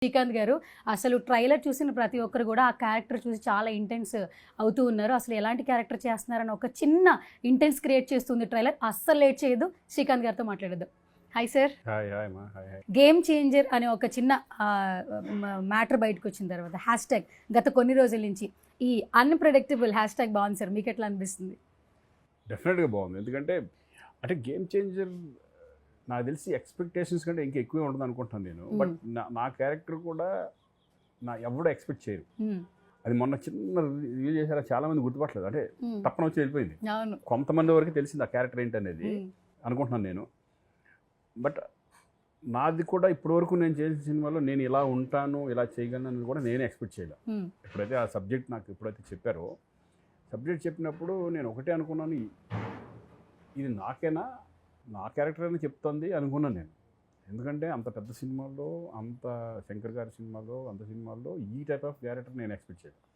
శ్రీకాంత్ గారు అసలు ట్రైలర్ చూసిన ప్రతి ఒక్కరు కూడా ఆ క్యారెక్టర్ చూసి చాలా ఇంటెన్స్ అవుతూ ఉన్నారు. అసలు ఎలాంటి క్యారెక్టర్ చేస్తున్నారని ఒక చిన్న ఇంటెన్స్ క్రియేట్ చేస్తుంది ట్రైలర్. అస్సలు లేట్ చేయదు, శ్రీకాంత్ గారితో మాట్లాడేద్దాం. Hi sir. గేమ్ చేంజర్ అనే ఒక చిన్న మ్యాటర్ బయటకు వచ్చిన తర్వాత హ్యాష్ ట్యాగ్ గత కొన్ని రోజుల నుంచి ఈ అన్ప్రెడిక్టబుల్ హ్యాష్ ట్యాగ్ బాగుంది సార్, మీకు ఎట్లా అనిపిస్తుంది? డెఫినెట్గా బాగుంది. ఎందుకంటే అంటే గేమ్ చేంజర్ నాకు తెలిసి ఎక్స్పెక్టేషన్స్ కంటే ఇంకా ఎక్కువే ఉంటుంది అనుకుంటున్నాను నేను. బట్ నా క్యారెక్టర్ కూడా ఎవడో ఎక్స్పెక్ట్ చేయరు. అది మొన్న చిన్న రివ్యూ చేశారా, చాలా మంది గుర్తుపట్టలేదు. అంటే తప్పన వచ్చి వెళ్ళిపోయింది. కొంతమంది వరకు తెలిసింది ఆ క్యారెక్టర్ ఏంటనేది అనుకుంటున్నాను నేను. బట్ నాది కూడా ఇప్పటివరకు నేను చేసిన సినిమాలో నేను ఇలా ఉంటాను, ఇలా చేయగలను అనేది కూడా నేనే ఎక్స్పెక్ట్ చేయలేదు. ఎప్పుడైతే ఆ సబ్జెక్ట్ నాకు ఎప్పుడైతే చెప్పారో, సబ్జెక్ట్ చెప్పినప్పుడు నేను ఒకటే అనుకున్నాను, ఇది నాకేనా, నా క్యారెక్టర్ అని చెప్తుంది అనుకున్నాను నేను. ఎందుకంటే అంత పెద్ద సినిమాల్లో, అంత శంకర్ గారి సినిమాలో, అంత సినిమాల్లో ఈ టైప్ ఆఫ్ క్యారెక్టర్ నేను ఎక్స్పెక్ట్ చేయలేదు.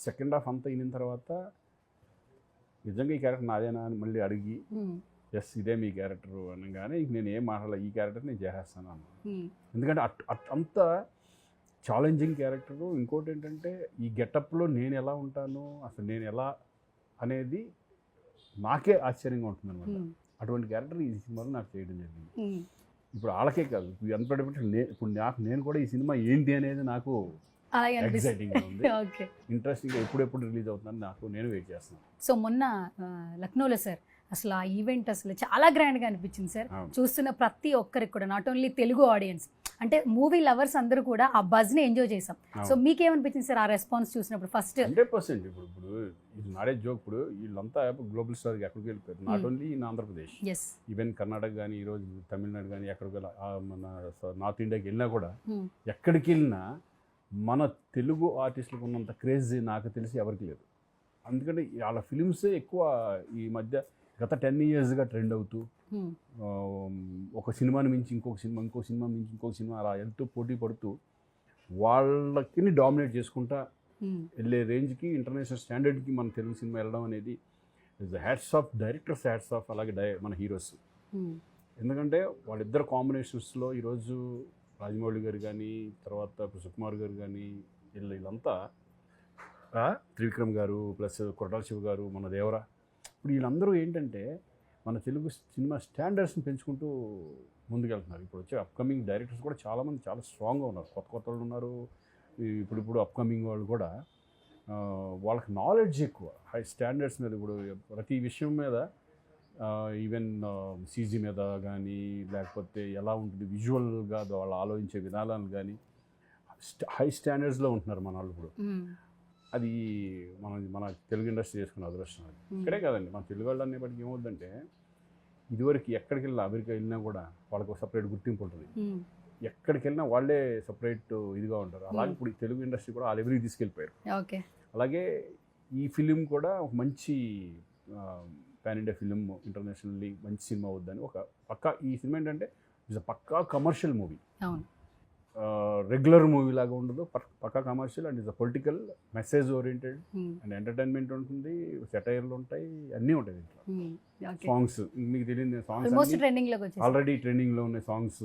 సెకండ్ హాఫ్ అంతా అయిన తర్వాత నిజంగా ఈ క్యారెక్టర్ నాదేనా అని మళ్ళీ అడిగి ఎస్ ఇదే మీ క్యారెక్టర్ అనగానే ఇంక నేను ఏం మాట్లాడాలి, ఈ క్యారెక్టర్ నేను చేసేస్తాను అన్నాను. ఎందుకంటే అంత ఛాలెంజింగ్ క్యారెక్టరు. ఇంకోటి ఏంటంటే ఈ గెటప్లో నేను ఎలా ఉంటాను, అసలు నేను ఎలా అనేది నాకే ఆశ్చర్యంగా ఉంటుంది అనమాట. అటువంటి క్యారెక్టర్ ఈ సినిమాలో నాకు చేయడం జరిగింది. ఇప్పుడు వాళ్ళకే కాదు, ఇప్పుడు నేను కూడా ఈ సినిమా ఏంటి అనేది నాకు ఎక్సైటింగ్గా ఉంది, ఇంట్రెస్టింగ్గా ఎప్పుడెప్పుడు రిలీజ్ అవుతుందని నేను వెయిట్ చేస్తున్నాను. సో మొన్న లక్నోలో సార్ అసలు ఆ ఈవెంట్ అసలు చాలా గ్రాండ్గా అనిపించింది సార్. చూస్తున్న ప్రతి ఒక్కరికి కూడా, నాట్ ఓన్లీ తెలుగు ఆడియన్స్, అంటే మూవీ లవర్స్ అందరూ కూడా ఆ బజ్ని ఎంజాయ్ చేసాం. సో మీకేమనిపించింది సార్ ఆ రెస్పాన్స్ చూసినప్పుడు? ఫస్ట్ 100% ఇప్పుడు ఇది నాడే జోక్. ఇప్పుడు వీళ్ళంతా గ్లోబల్ స్టార్ ఎక్కడికి వెళ్ళిపోయారు, not only in Andhra Pradesh, even Karnataka కానీ, ఈరోజు తమిళనాడు కానీ, ఎక్కడికి మన నార్త్ ఇండియాకి వెళ్ళినా కూడా, ఎక్కడికి వెళ్ళినా మన తెలుగు ఆర్టిస్టులకు ఉన్నంత క్రేజ్ నాకు తెలిసి ఎవరికి లేదు. అందుకంటే వాళ్ళ ఫిలిమ్సే ఎక్కువ ఈ మధ్య గత 10 yearsగా ట్రెండ్ అవుతూ, ఒక సినిమాని మించి ఇంకొక సినిమా, ఇంకో సినిమా మించి ఇంకొక సినిమా అలా వెళ్తూ పోటీ పడుతూ వాళ్ళకి డామినేట్ చేసుకుంటా వెళ్ళే రేంజ్కి, ఇంటర్నేషనల్ స్టాండర్డ్కి మన తెలుగు సినిమా వెళ్ళడం అనేది is hats off directors, hats off అలాగే మన హీరోస్. ఎందుకంటే వాళ్ళిద్దరు కాంబినేషన్స్లో ఈరోజు రాజమౌళి గారు కానీ, తర్వాత సుకుమార్ గారు కానీ, వీళ్ళంతా, త్రివిక్రమ్ గారు ప్లస్ కొరటాల శివ గారు, మన దేవరా, ఇప్పుడు వీళ్ళందరూ ఏంటంటే మన తెలుగు సినిమా స్టాండర్డ్స్ని పెంచుకుంటూ ముందుకెళ్తున్నారు. ఇప్పుడు వచ్చే అప్కమింగ్ డైరెక్టర్స్ కూడా చాలామంది చాలా స్ట్రాంగ్గా ఉన్నారు, కొత్త వాళ్ళు ఉన్నారు. ఇప్పుడు అప్కమింగ్ వాళ్ళు కూడా వాళ్ళకి నాలెడ్జ్ ఎక్కువ, హై స్టాండర్డ్స్ మీద, ఇప్పుడు ప్రతి విషయం మీద, ఈవెన్ సీజీ మీద కానీ, లేకపోతే ఎలా ఉంటుంది విజువల్గా వాళ్ళు ఆలోచించే విధానాలు కానీ హై స్టాండర్డ్స్లో ఉంటున్నారు మన వాళ్ళు ఇప్పుడు. అది మన తెలుగు ఇండస్ట్రీ చేసుకున్న అదృష్టం. అది ఇక్కడే కాదండి, మన తెలుగు వాళ్ళు అనేప్పటికీ ఏమవుతుందంటే, ఇదివరకు ఎక్కడికి వెళ్ళినా, అమెరికా వెళ్ళినా కూడా వాళ్ళకు సపరేట్ గుర్తింపు ఉంటుంది. ఎక్కడికి వెళ్ళినా వాళ్ళే సపరేట్ ఇదిగా ఉంటారు. అలాగే ఇప్పుడు తెలుగు ఇండస్ట్రీ కూడా ఆ లెవెల్కి తీసుకెళ్ళిపోయారు. అలాగే ఈ ఫిలిం కూడా ఒక మంచి పాన్ ఇండియా ఫిలిం, ఇంటర్నేషనల్లీ మంచి సినిమా అవుద్దని ఒక పక్కా, ఈ సినిమా ఏంటంటే ఇట్స్ పక్కా కమర్షియల్ మూవీ. రెగ్యులర్ మూవీ లాగా ఉండదు, పక్కా commercial and is a political message oriented and entertainment ఉంటుంది, సెటైర్లు ఉంటాయి, అన్నీ ఉంటాయి దీంట్లో. సాంగ్స్ మీకు తెలియని సాంగ్స్ ఆల్రెడీ ట్రెండింగ్లో ఉన్నాయి సాంగ్స్.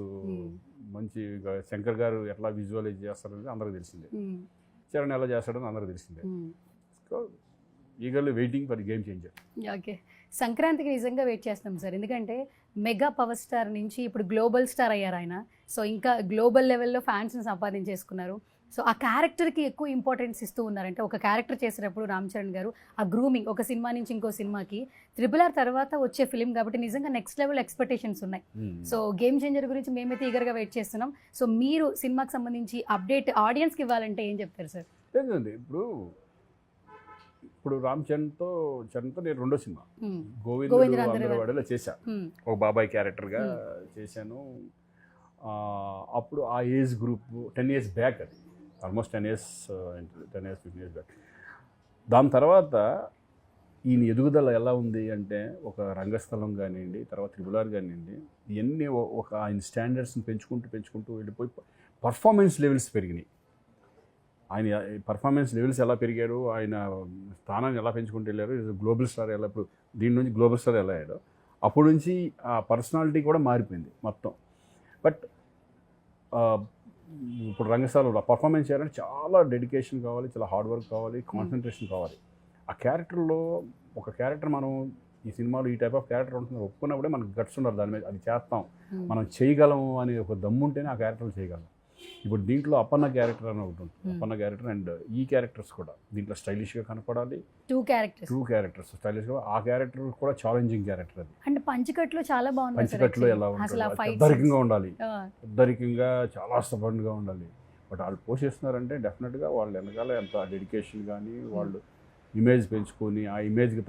మంచి శంకర్ గారు ఎట్లా విజువలైజ్ చేస్తారనేది అందరికి తెలిసిందే, చరణ్ ఎలా చేస్తాడని అందరికి తెలిసిందే. So eagerly waiting for game changer. Okay, సంక్రాంతికి నిజంగా వెయిట్ చేస్తాం సార్, ఎందుకంటే మెగా పవర్ స్టార్ నుంచి ఇప్పుడు గ్లోబల్ స్టార్ అయ్యారు ఆయన. సో ఇంకా గ్లోబల్ లెవెల్లో ఫ్యాన్స్ని సంపాదించేసుకున్నారు. సో ఆ క్యారెక్టర్కి ఎక్కువ ఇంపార్టెన్స్ ఇస్తూ ఉన్నారంటే, ఒక క్యారెక్టర్ చేసేటప్పుడు రామ్ చరణ్ గారు ఆ గ్రూమింగ్, ఒక సినిమా నుంచి ఇంకో సినిమాకి, RRR తర్వాత వచ్చే ఫిలిం కాబట్టి నిజంగా నెక్స్ట్ లెవెల్ ఎక్స్పెక్టేషన్స్ ఉన్నాయి. సో గేమ్ చేంజర్ గురించి మేమైతే ఈగర్గా వెయిట్ చేస్తున్నాం. సో మీరు సినిమాకి సంబంధించి అప్డేట్ ఆడియన్స్కి ఇవ్వాలంటే ఏం చెప్తారు సార్? లేదండి, ఇప్పుడు రామ్ చరణ్తో నేను రెండో సినిమా గోవిందవాడలో చేశాను, ఒక బాబాయ్ క్యారెక్టర్గా చేశాను. అప్పుడు ఆ ఏజ్ గ్రూప్ 10 years బ్యాక్, అది ఆల్మోస్ట్ 10 years 15 years బ్యాక్. దాని తర్వాత ఈయన ఎదుగుదల ఎలా ఉంది అంటే, ఒక రంగస్థలం కానివ్వండి, తర్వాత RRR కానివ్వండి, ఇవన్నీ ఒక ఆయన స్టాండర్డ్స్ని పెంచుకుంటూ వెళ్ళిపోయి పర్ఫార్మెన్స్ లెవెల్స్ పెరిగినాయి. ఆయన పర్ఫార్మెన్స్ లెవెల్స్ ఎలా పెరిగారు, ఆయన స్థానాన్ని ఎలా పెంచుకుంటూ వెళ్ళారు, గ్లోబల్ స్టార్ ఎలా, ఇప్పుడు దీని నుంచి గ్లోబల్ స్టార్ ఎలా అయ్యాడో అప్పటి నుంచి ఆ పర్సనాలిటీ కూడా మారిపోయింది మొత్తం. బట్ ఇప్పుడు రంగస్థలంలో పర్ఫార్మెన్స్ చేయాలంటే చాలా డెడికేషన్ కావాలి, చాలా హార్డ్ వర్క్ కావాలి, కాన్సన్ట్రేషన్ కావాలి. ఆ క్యారెక్టర్లో ఒక క్యారెక్టర్ మనం ఈ సినిమాలో ఈ టైప్ ఆఫ్ క్యారెక్టర్ ఉంటుంది ఒప్పుకున్నప్పుడే మనకు గట్స్ ఉండాలి దాని మీద, అది చేస్తాం మనం చేయగలము అనే ఒక దమ్ము ఉంటేనే ఆ క్యారెక్టర్లు చేయగలం. ఇప్పుడు దీంట్లో అప్పన్న క్యారెక్టర్ అని ఒకటి ఉంటుంది, అప్పన్న క్యారెక్టర్ అండ్ ఈ క్యారెక్టర్స్ కూడా దీంట్లో స్టైలిష్గా కనపడాలి. టూ క్యారెక్టర్స్ స్టైలిష్గా, ఆ క్యారెక్టర్ కూడా ఛాలెంజింగ్ క్యారెక్టర్ అది. అంటే పంచకట్లో చాలా బాగుంది, పంచకట్లో ఎలా ఉంటుంది, పెద్దరికంగా ఉండాలి, పెద్దరికంగా చాలా స్టబర్న్గా ఉండాలి. బట్ వాళ్ళు పోషిస్తున్నారంటే డెఫినెట్గా వాళ్ళ వెనకాల ఎంత డెడికేషన్ కానీ వాళ్ళు ఇమేజ్ పెంచుకొని ఆ ఇమేజ్కి